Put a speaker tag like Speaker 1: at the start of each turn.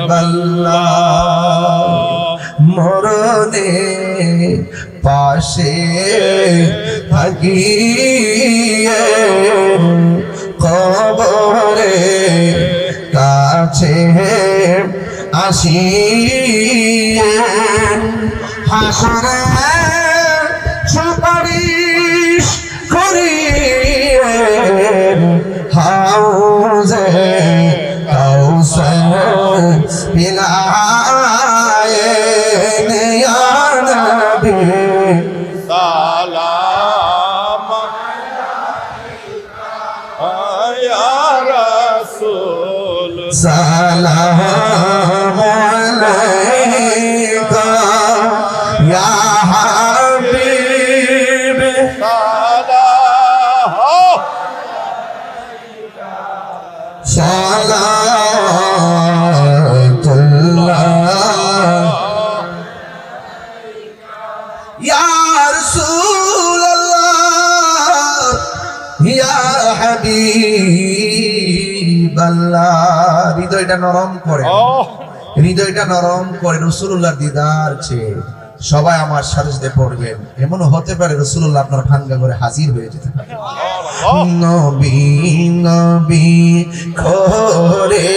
Speaker 1: হাবিবাল্লাহ মরণে পাশে থাকিয়ে কবরে কাছে আসিয়ে হাসরে সুপারিশ করিয়ে হাউজে কাউসার পিলায়ে ইয়া নবী
Speaker 2: সালাম ইয়া রাসূল
Speaker 1: সালাম আলাইকা ইয়া হাবিব সালাতুল্লাহ ইয়া রাসূলুল্লাহ ইয়া হাবিবাল্লাহ হৃদয়টা নরম করে রাসূলুল্লাহর দিদার চেয়ে সবাই আমার সাথে সাথে পড়বেন। এমন হতে পারে রাসূলুল্লাহ আপনার ভাঙ্গা করে হাজির হয়ে যেতে পারে। নবী নবী করে